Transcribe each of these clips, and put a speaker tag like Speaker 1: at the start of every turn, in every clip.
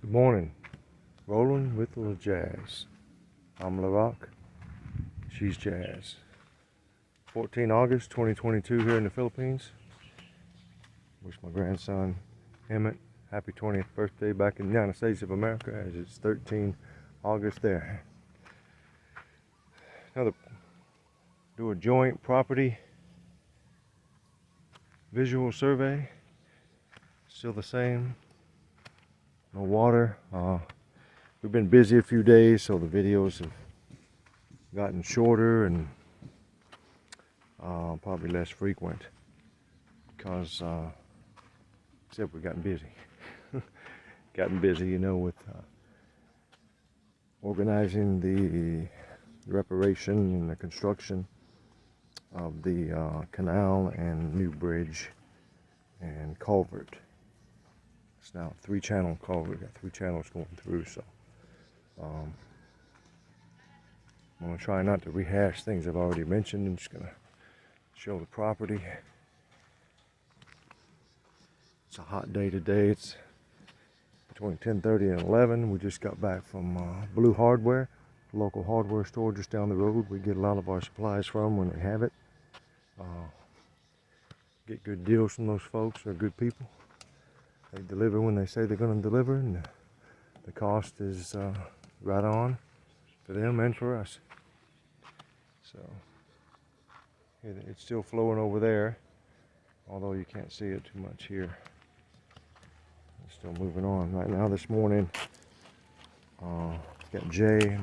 Speaker 1: Good morning. Rolling with the jazz. I'm LaRock. She's Jazz. 14 August 2022 here in the Philippines. Wish my grandson Emmett happy 20th birthday back in the United States of America, as it's 13 August there. Do a joint property visual survey. Still the same. No water. We've been busy a few days, so the videos have gotten shorter and probably less frequent because except we've gotten busy. Gotten busy, you know, with organizing the reparation and the construction of the canal and new bridge and culvert. It's now a 3-channel culvert. Got 3 channels going through, so I'm going to try not to rehash things I've already mentioned. I'm just going to show the property. It's a hot day today. It's between 10:30 and 11. We just got back from Blue Hardware, a local hardware store just down the road. We get a lot of our supplies from when they have it. Get good deals from those folks. They're good people. They deliver when they say they're going to deliver, and the cost is right on for them and for us. So it's still flowing over there, although you can't see it too much here. It's still moving on. Right now this morning, got Jay,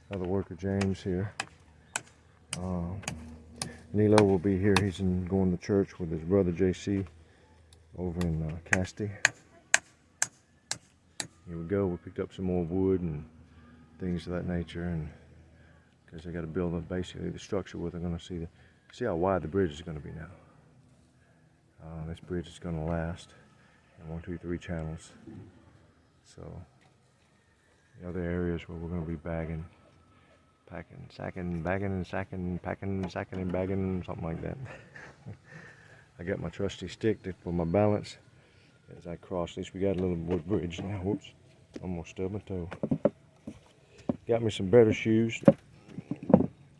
Speaker 1: another worker, James here. Nilo will be here. He's going to church with his brother JC over in Casti. Here we go. We picked up some more wood and things of that nature, and because they got to build up basically the structure where they're going to see how wide the bridge is going to be now. This bridge is going to last in 1, 2, 3 channels. So the other areas where we're going to be bagging, packing, sacking, bagging and sacking, packing, sacking and bagging, something like that. I got my trusty stick for my balance as I cross. At least we got a little wood bridge now. Whoops, almost stubbed my toe. Got me some better shoes,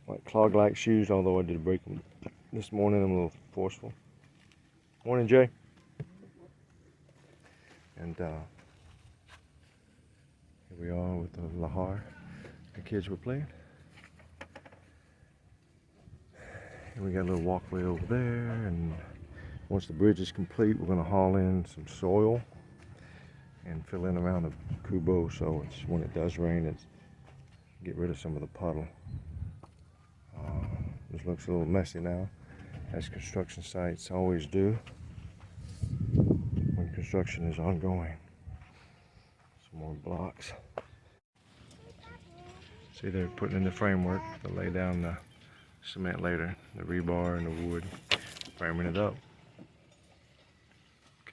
Speaker 1: like clog-like shoes, although I did break them this morning. I'm a little forceful. Morning, Jay. And here we are with the lahar the kids were playing. And we got a little walkway over there, and once the bridge is complete, we're going to haul in some soil and fill in around the kubo, so it's when it does rain, it's get rid of some of the puddle. This looks a little messy now, as construction sites always do when construction is ongoing. Some more blocks. See, they're putting in the framework to lay down the cement later, the rebar and the wood, framing it up.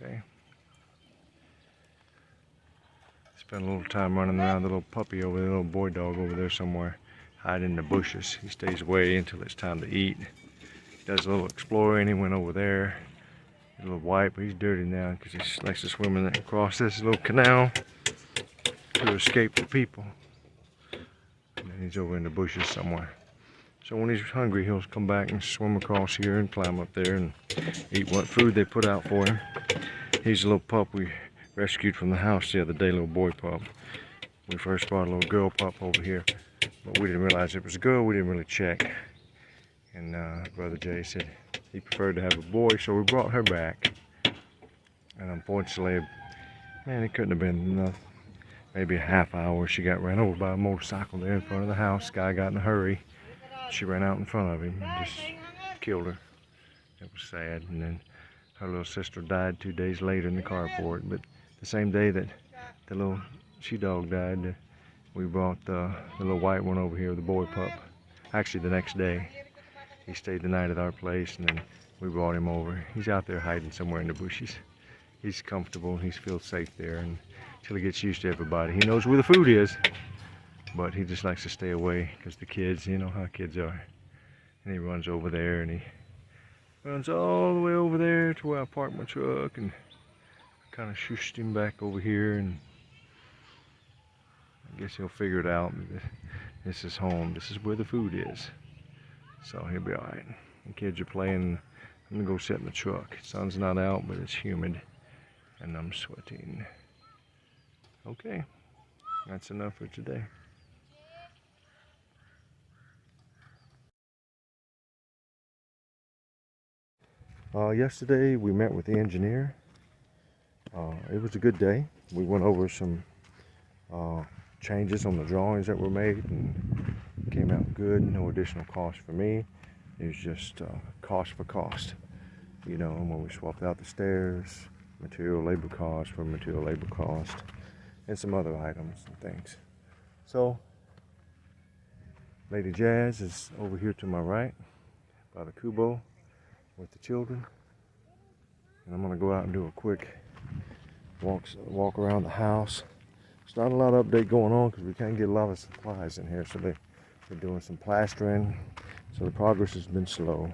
Speaker 1: Okay. Spent a little time running around the little puppy over there, little boy dog over there somewhere, hiding in the bushes. He stays away until it's time to eat. He does a little exploring. He went over there. A little white, but he's dirty now because he likes to swim across this little canal to escape the people. And then he's over in the bushes somewhere. So when he's hungry, he'll come back and swim across here and climb up there and eat what food they put out for him. He's a little pup we rescued from the house the other day, little boy pup. We first brought a little girl pup over here, but we didn't realize it was a girl. We didn't really check. And Brother Jay said he preferred to have a boy, so we brought her back. And unfortunately, man, it couldn't have been enough. Maybe a half hour. She got ran over by a motorcycle there in front of the house. Guy got in a hurry. She ran out in front of him and just killed her. It was sad. And then her little sister died 2 days later in the carport. But the same day that the little she-dog died, we brought the little white one over here, the boy pup. Actually, the next day. He stayed the night at our place, and then we brought him over. He's out there hiding somewhere in the bushes. He's comfortable. He feels safe there, and until he gets used to everybody. He knows where the food is, but he just likes to stay away because the kids, you know how kids are. And he runs over there, and he runs all the way over there to where I parked my truck, and kind of shushed him back over here, and I guess he'll figure it out. This is home. This is where the food is. So he'll be alright. The kids are playing. I'm gonna go sit in the truck. Sun's not out, but it's humid. And I'm sweating. Okay. That's enough for today. Yesterday we met with the engineer. It was a good day. We went over some changes on the drawings that were made and came out good. No additional cost for me. It was just cost for cost. You know, when we swapped out the stairs, material labor cost for material labor cost, and some other items and things. So, Lady Jazz is over here to my right by the kubo with the children. And I'm gonna go out and do a quick walk around the house. There's not a lot of update going on because we can't get a lot of supplies in here, so they're doing some plastering. So the progress has been slow.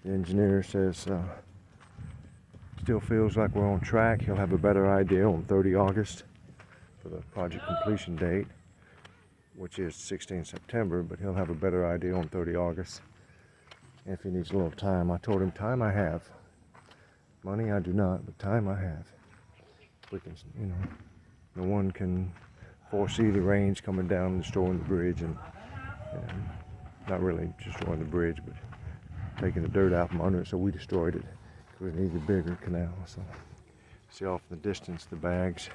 Speaker 1: The engineer says still feels like we're on track. He'll have a better idea on 30 August for the project completion date, which is 16 September, but he'll have a better idea on 30 August. And if he needs a little time, I told him time I have. Money I do not, but time I have. We can, you know, no one can foresee the rains coming down and destroying the bridge, and not really destroying the bridge, but taking the dirt out from under it, so we destroyed it because we needed a bigger canal. So see off in the distance the bags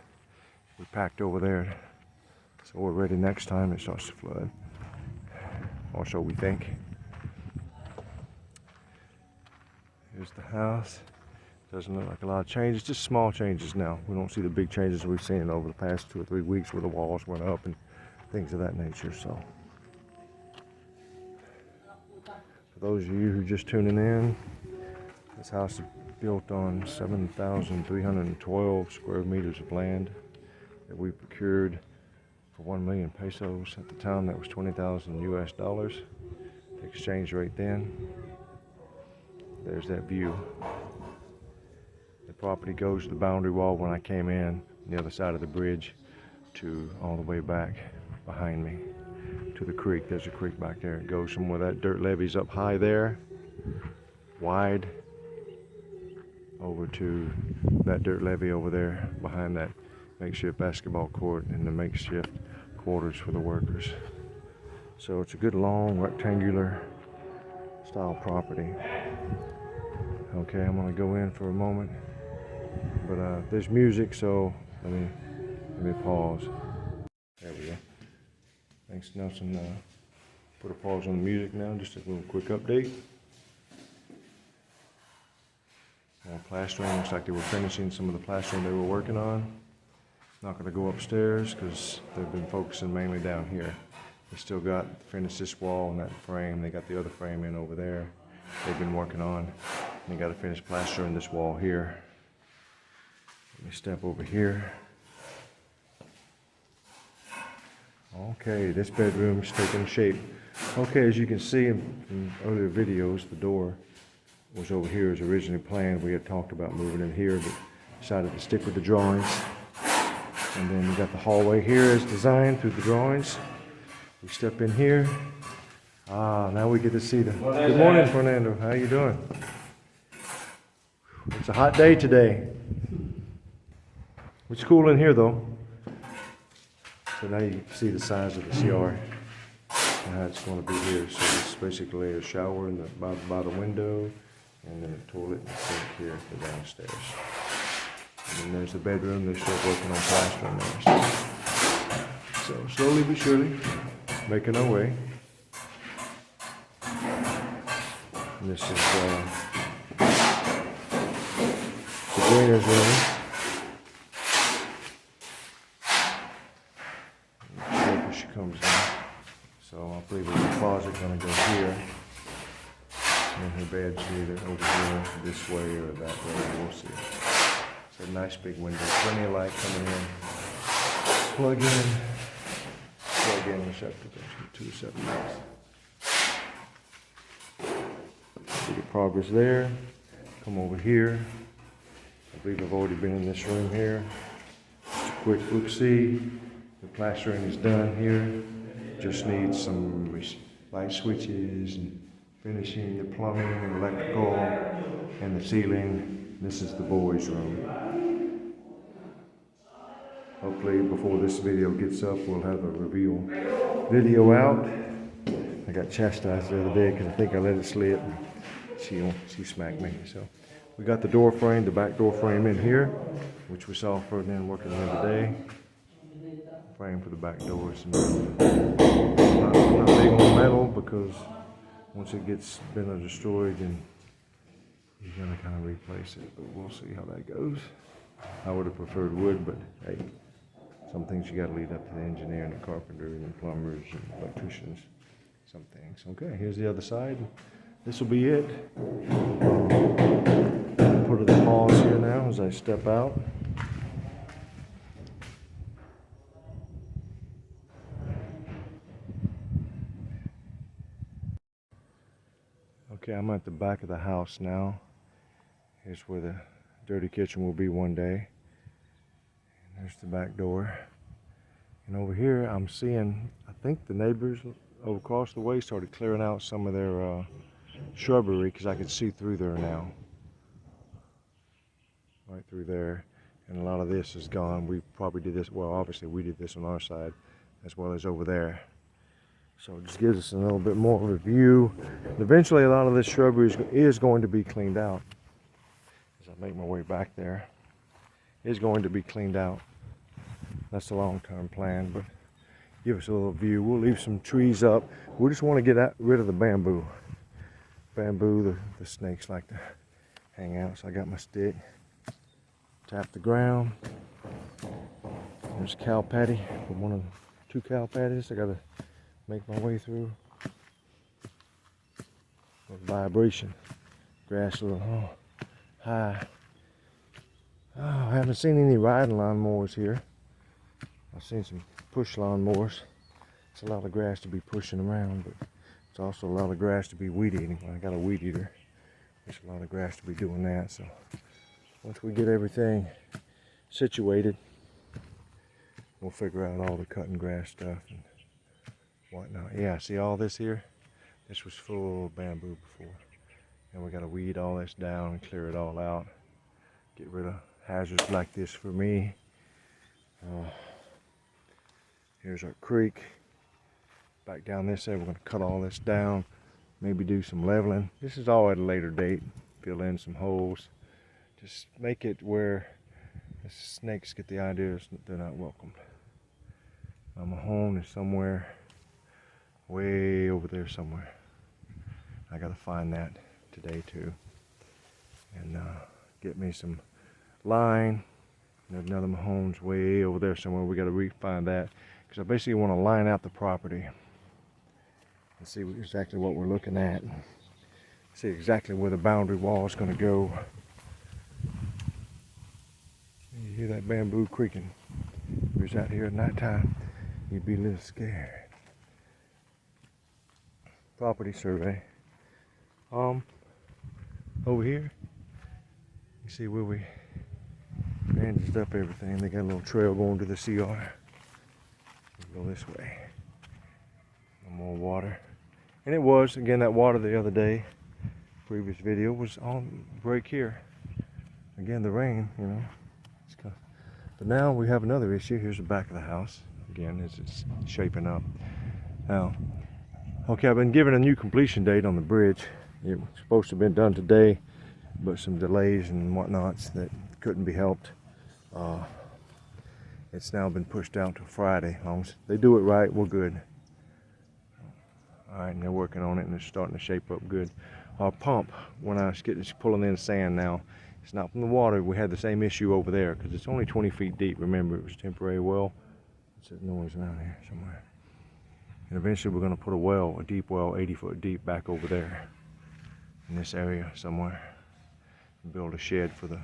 Speaker 1: we packed over there, so we're ready next time it starts to flood, or so we think. Here's the house. Doesn't look like a lot of changes, just small changes now. We don't see the big changes we've seen over the past 2 or 3 weeks where the walls went up and things of that nature. So for those of you who are just tuning in, this house is built on 7,312 square meters of land that we procured for 1 million pesos. At the time, that was 20,000 US dollars. The exchange rate then. There's that view. The property goes to the boundary wall when I came in, on the other side of the bridge, to all the way back behind me to the creek. There's a creek back there. It goes from where that dirt levee's up high there, wide, over to that dirt levee over there behind that makeshift basketball court and the makeshift quarters for the workers. So it's a good long rectangular style property. Okay, I'm gonna go in for a moment, but there's music, so let me pause. There we go. Thanks, Nelson. Put a pause on the music now. Just a little quick update. Plastering, looks like they were finishing some of the plastering they were working on. Not going to go upstairs because they've been focusing mainly down here. They still got to finish this wall and that frame. They got the other frame in over there they've been working on. And they got to finish plastering this wall here. Let me step over here. Okay, this bedroom's taking shape. Okay, as you can see in earlier videos, the door was over here as originally planned. We had talked about moving in here, but decided to stick with the drawings. And then we got the hallway here as designed through the drawings. We step in here. Now we get to see the... Good morning, Fernando. How you doing? It's a hot day today. It's cool in here though. So now you can see the size of the CR and how it's going to be here. So it's basically a shower in by the window, and then a toilet and sink here for downstairs. And then there's the bedroom. They're still working on plastering there. So slowly but surely, making our way. And this is Sabrina's room. She comes in. So I believe there's a closet going to go here. And her bed's either over here, this way, or that way. We'll see. It's a nice big window. Plenty of light coming in. Plug in receptacles. 2 7 minutes. See the progress there. Come over here. I believe I've already been in this room here. Just a quick look-see. The plastering is done here. Just needs some light switches and finishing the plumbing and electrical and the ceiling. This is the boys' room. Hopefully before this video gets up, we'll have a reveal video out. I got chastised the other day because I think I let it slip. She smacked me. So we got the door frame, the back door frame in here, which we saw Ferdinand working the other day. Frame for the back doors. I'm not big on metal because once it gets been or destroyed, then you're gonna kind of replace it. But we'll see how that goes. I would have preferred wood, but hey, some things you got to leave up to the engineer and the carpenter and the plumbers and electricians. Some things. Okay, here's the other side. This will be it. Put a pause here now as I step out. Okay, I'm at the back of the house now. Here's where the dirty kitchen will be one day. And there's the back door. And over here I'm seeing, I think the neighbors over across the way started clearing out some of their shrubbery because I can see through there now. Right through there. And a lot of this is gone. We probably did this, well obviously we did this on our side as well as over there. So it just gives us a little bit more of a view. And eventually a lot of this shrubbery is going to be cleaned out. As I make my way back there, it is going to be cleaned out. That's the long-term plan, but give us a little view. We'll leave some trees up. We just want to get rid of the bamboo. Bamboo, the snakes like to hang out. So I got my stick. Tap the ground. There's a cow patty. One of the 2 cow patties I gotta make my way through. Vibration. Grass a little high. Oh, I haven't seen any riding lawnmowers here. I've seen some push lawnmowers. It's a lot of grass to be pushing around, but it's also a lot of grass to be weed eating. I got a weed eater. There's a lot of grass to be doing that. So once we get everything situated, we'll figure out all the cutting grass stuff and whatnot. Yeah, see all this here? This was full of bamboo before. And we gotta weed all this down and clear it all out. Get rid of hazards like this for me. Here's our creek. Back down this side, we're gonna cut all this down. Maybe do some leveling. This is all at a later date. Fill in some holes. Just make it where the snakes get the idea they're not welcomed. My home is somewhere way over there somewhere. I gotta find that today too. And get me some line. There's another home's way over there somewhere. We gotta find that. Because I basically want to line out the property and see exactly what we're looking at. See exactly where the boundary wall is going to go. You hear that bamboo creaking. If you was out here at night time, you'd be a little scared. Property survey. Over here, you see where we bandaged up everything. They got a little trail going to the CR. Go this way. No more water. And it was, again, that water the other day, previous video, was on break here. Again, the rain, you know. But now we have another issue. Here's the back of the house. Again, as it's shaping up. Now, okay, I've been given a new completion date on the bridge. It was supposed to have been done today, but some delays and whatnots that couldn't be helped. It's now been pushed out to Friday. As long as they do it right, we're good. All right, and they're working on it and it's starting to shape up good. Our pump, when I was pulling in sand now, it's not from the water. We had the same issue over there because it's only 20 feet deep. Remember, it was a temporary well. What's that noise around here somewhere? And eventually we're going to put a well, a deep well, 80 foot deep, back over there in this area somewhere. And build a shed for the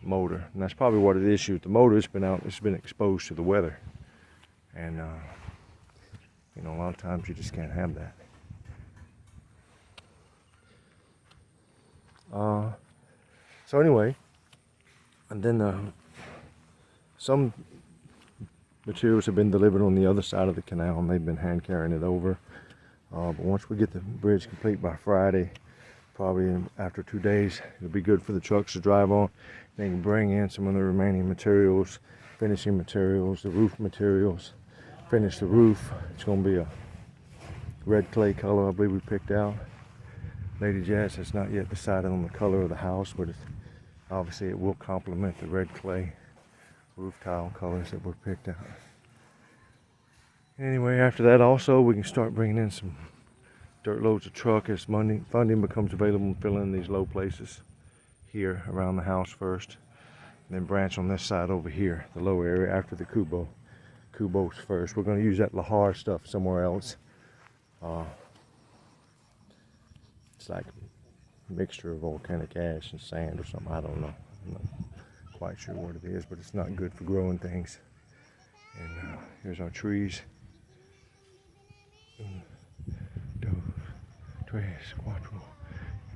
Speaker 1: motor. And that's probably what it is. The motor has been out, it's been exposed to the weather. And you know, a lot of times you just can't have that. So anyway, and then some materials have been delivered on the other side of the canal, and they've been hand carrying it over. But once we get the bridge complete by Friday, probably after 2 days, it'll be good for the trucks to drive on. They can bring in some of the remaining materials, finishing materials, the roof materials, finish the roof. It's going to be a red clay color, I believe we picked out. Lady Jazz has not yet decided on the color of the house, but obviously it will complement the red clay roof tile colors that were picked out. Anyway, after that also we can start bringing in some dirt loads of truck as funding becomes available, and fill in these low places here around the house first, and then branch on this side over here, the low area, after the Kubos first. We're going to use that Lahar stuff somewhere else. It's like a mixture of volcanic ash and sand or something. I don't know. I'm not quite sure what it is, but it's not good for growing things. And here's our trees. 1, 2, 3, 4.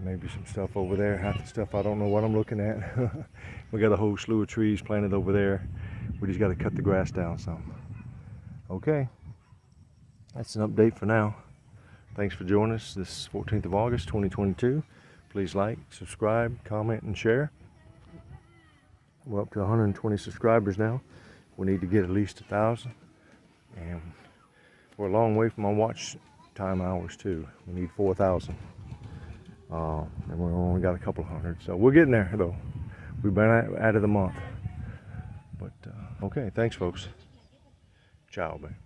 Speaker 1: Maybe some stuff over there. Half the stuff I don't know what I'm looking at. We got a whole slew of trees planted over there. We just got to cut the grass down some. Okay, that's an update for now. Thanks for joining us this 14th of August 2022. Please like, subscribe, comment, and share. We're up to 120 subscribers now. We need to get at least 1,000. And we're a long way from our watch time hours too. We need 4,000. And we've only got a couple hundred. So we're getting there though. We've been at it a month. But okay, thanks folks. Ciao, man.